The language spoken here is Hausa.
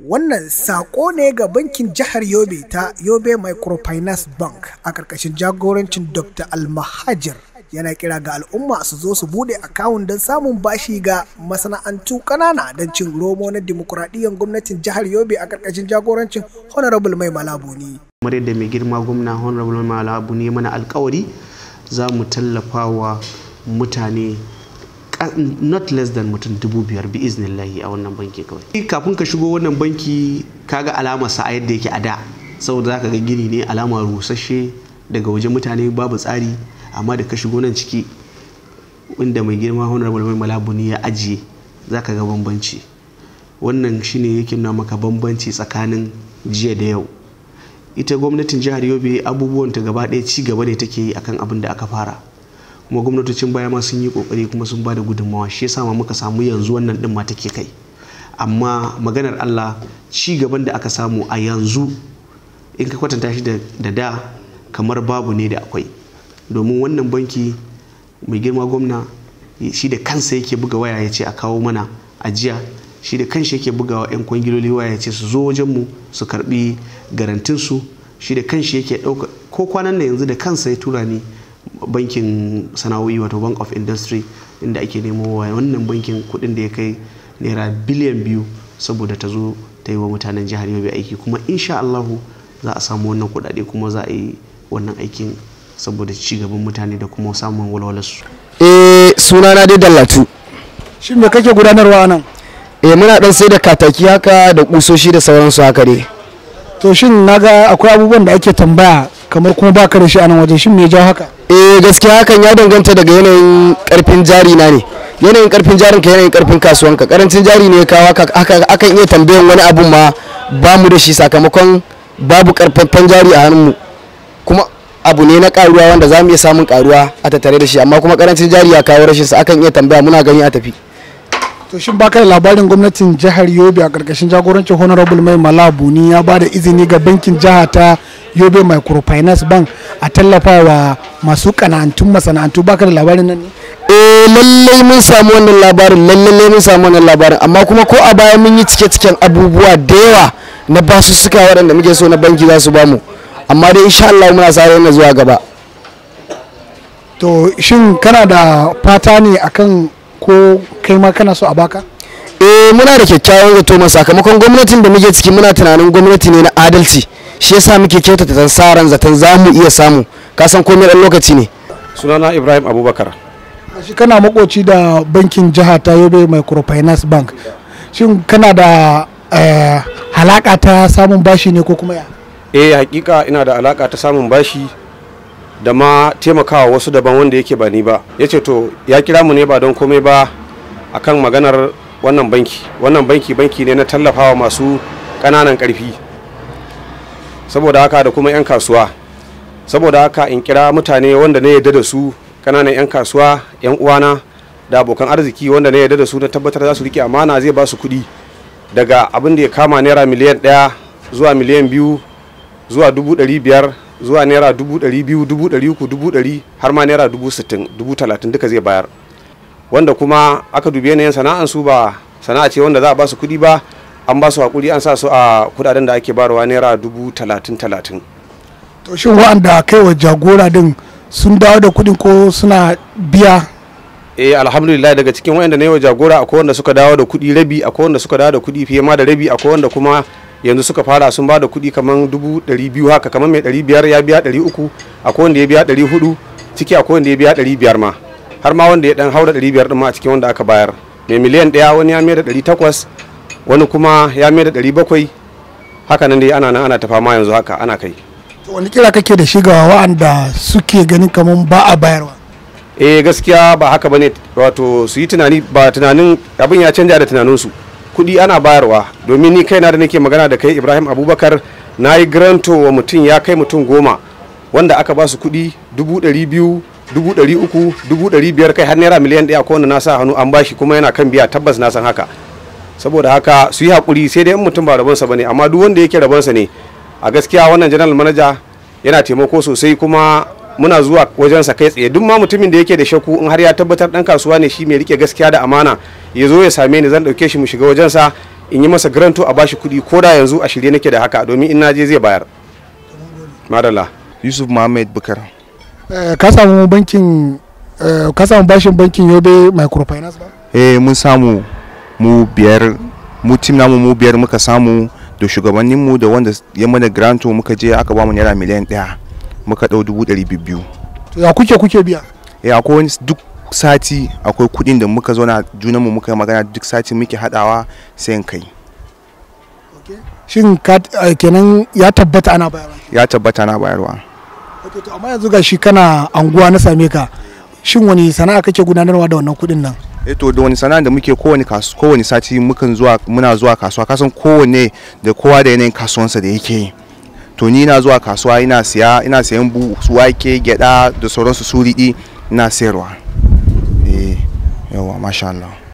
Wannan sako ne ga bankin jihar Yobe ta Yobe Microfinance Bank a ƙarƙashin jagorancin Dr. Almahajir. Yana kira ga al'umma su zo su bude akawun don samun bashi ga masana'antu ƙanana don cin romo na dimokuraɗiyyar gwamnatin jihar Yobe a ƙarƙashin jagorancin Honorable Mai Malabuni. Kamar yadda mai girma gwamna Honorable Mai Malabuni mana alƙawari, za mu tallafa wa mutane not less than mutum 5,000 bi iznillahi a wannan banki kawai. Kafin ka shigo wannan banki kaga alamar sa a yadda yake a da, saboda zaka ga gini ne alama rusasshe daga waje, mutane babu tsari, amma da ka shigo nan ciki inda mai girma Honorable Mai Malabuni ya ajiye zaka ga bambanci. Wannan shine yake nuna maka bambanci tsakanin jiya da yau. Ita gwamnatin jihar Yobe abubuwan ta gaba ɗaya ci gaba ne take yi akan abin da aka fara, kuma gwamnatocin baya ma sun yi kokari kuma sun bada gudunmawa, shi yasa ma muka samu yanzu wannan din ma take kai. Amma maganar Allah, ci gaban da aka samu a yanzu in ka kwatanta shi da da kamar babu ne da akwai, domin wannan banki mai girma gwamna shi da kansa yake buga waya ya ce a kawo mana ajiya, shi da kanshi yake bugawa 'yan kwangiloli waya ya ce su zo wajen mu su karbi garantinsu, shi da kanshi yake dauka, ko kwanan da yanzu da kansa ya tura ni bankin sana'o'i wato Bank of Industry, inda ake nemo wa wannan bankin kudin da ya kai naira biliyan 2 saboda ta zo ta yi wa mutanen jihar Yobe aiki, kuma insha Allahu za a samu wannan kudade kuma za a yi wannan aikin saboda ci gaban mutane da kuma samun walwalarsu. Sunana dai Dallatu. Shin me kake gudanarwa nan? Muna dan sai da kataki haka da kusoshi da sauransu haka dai. To shin naga akwai abubuwan da ake tambaya kamar kuma baka da shi a nan waje, shin me ya jawo haka? Gaskiya hakan ya danganta daga yanayin karfin jari na ne. Yanayin karfin jarin ka, yanayin karfin kasuwanka. Karancin jari ne ya kawo akan iya tambayan wani abun ma ba mu da shi sakamakon babu karfafan jari a hannunmu, kuma abu ne na karuwa wanda za mu iya samun karuwa a tattare da shi, amma kuma karancin jari ya kawo rashin sa, akan iya tambaya muna gani a tafi. To shin baka da labarin gwamnatin jihar Yobe a karkashin jagorancin Honorable Mai Malabuni ya ba da izini ga bankin jiha ta Yobe Microfinance Bank a tallafawa masu kanantun masana'antu? Baka da labarin nan ne? Lallai mun samu wannan labarin, amma kuma ko a baya mun yi cike-ciken abubuwa da yawa na basussuka waɗanda muke so na banki za su bamu, amma dai insha Allah muna sa ran zuwa gaba. To shin kana da fata ne akan ko kai ma kana so a baka? Muna da kyakkyawan zato ma, sakamakon gwamnatin da muke ciki muna tunanin gwamnati ne na adalci, shi yasa muke kyautata tsaron zaton za mu iya samu, ka san komai dan lokaci ne. Sunana Ibrahim Abubakar. Shi kana makoci da bankin jiha ta Yobe Microfinance Bank, shin kana da halaka ta samun bashi ne ko kuma ya? Hakika ina da alaka ta samun bashi da ma taimakawa wasu daban wanda yake ba ni ba. Yace to ya kira mu ne ba don komai ba akan maganar wannan banki ne na tallafawa masu ƙananan ƙarfi, saboda haka da kuma 'yan kasuwa. Saboda haka in kira mutane wanda na yarda da su, ƙananan 'yan kasuwa, 'yan uwana da abokan arziki wanda na yarda da su, na tabbatar za su rike amana, zai ba su kuɗi daga abin da ya kama naira miliyan 1 zuwa miliyan 2 zuwa 500,000 zuwa naira 200,000, 300,000, 100,000 har ma naira 60,000, 30,000 duka zai bayar. Wanda kuma aka dubi yanayin sana'ansu ba sana'a ce wanda za a ba su kuɗi ba, an ba su hakuri, an sa su a kudaden da ake barwa naira 30,000. To shin wa'anda kai wa jagora din sun dawo da kuɗin ko suna biya? Alhamdulillah, daga cikin wa'anda na yi wa jagora akwai wanda suka dawo da kuɗi rabi, akwai wanda suka dawo da kuɗi fiye ma da rabi, akwai wanda kuma yanzu suka fara sun ba da kuɗi kamar 200,000 haka, kamar mai 500 ya biya 300, akwai wanda ya biya 400 ciki, akwai wanda ya biya 500 ma, har ma wanda ya dan haura 500 din ma a cikin wanda aka bayar. Mai miliyan 1 wani ya mai da 800, wani kuma ya mai da 700, haka nan dai ana ta fama yanzu haka ana kai. To wani kira kake da shi ga wa'anda suke ganin kamar ba a bayarwa? Gaskiya ba haka bane, wato su yi tunani, ba tunanin abin ya canja da tunaninsu. Kuɗi ana bayarwa, domin ni kaina da nake magana da kai Ibrahim Abubakar, na yi granto wa mutum ya kai mutum 10 wanda aka ba su kuɗi 200,000, 300,000, 500,000, kai har naira miliyan 1 ko wanda na sa hannu an bashi kuma yana kan biya, tabbas na san haka. Saboda haka su yi hakuri, sai dai in mutum ba rabonsa bane, amma duk wanda yake rabonsa ne, a gaskiya wannan general manager yana taimako sosai, kuma muna zuwa wajensa kai tsaye. Duk ma mutumin da yake da shakku, in har ya tabbatar dan kasuwa ne shi mai rike gaskiya da amana, ya zo ya same ni, zan dauke shi mu shiga wajensa in yi masa garanto a bashi kuɗi, ko da yanzu a shirye nake da haka, domin in naje zai bayar. Madalla. Yusuf Muhammad Bukar. Ka samu bashin bankin Yobe Microfinance Bank? Mun samu mu team namu mu biyar muka samu da shugabanninmu da wanda ya mana granto, muka je aka ba mu naira miliyan 1, muka dau 200,000. To ya kuke biya? Akwai wani duk sati akwai kudin da muka zo na junanmu muka magana, duk sati muke hadawa sai in kai. Shin kenan ya tabbata ana bayarwa? Ya tabbata ana bayarwa. To amma yanzu ga shi kana anguwa na same ka, shin wani sana'a kake gudanarwa da wannan kudin nan? To da wani sana'a da muke kowane sati muna zuwa kasuwa, kasan kowanne da kowa da yanayin kasuwansa da yake. To ni na zuwa kasuwa ina sayan wake, gyada da sauransu su riɗi ina sayarwa. Yawa masha Allah.